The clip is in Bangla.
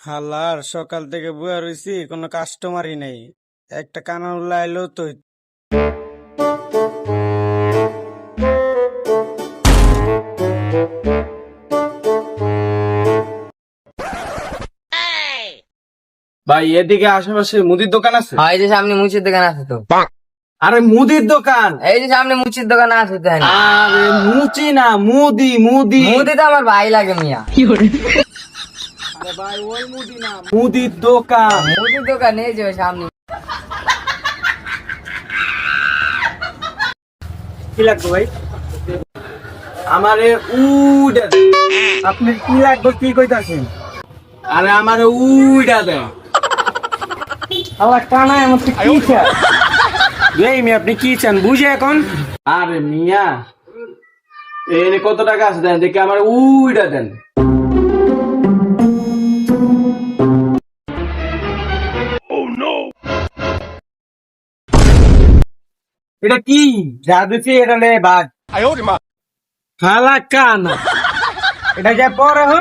হালার সকাল থেকে বুয়া রইছি, কোনো কাস্টমারই নেই। একটা কানাউল্লা এলো তো। ভাই এদিকে আশেপাশে মুদির দোকান আছে? হ্যাঁ, এই যে সামনে মুচির দোকান আছে তো। আরে মুদির দোকান? এই যে সামনে মুচির দোকান আছে তো। আরে মুচি না, মুদি মুদি। মুদি তো আমার ভাই লাগে মিয়া। আরে ভাই ওই মুদি না, মুদির দোকান। মুদির দোকান এই যে ওই সামনে। কি লাগবে ভাই? আমারে উইডা দে। আপনি কি লাগবে, কি কইতাছেন? আরে আমারে উইডা দে। আল্লাহ কানা এমন কি চান? এই মেয়ে আপনি কি চান বুঝে এখন? আরে মিয়া এনে কত টাকা আছে দেন দেখি, আমার উইডা দেন। এটা কি যা দিছি এটা লে বাঘ। হালা কানা এটা যা পর এখন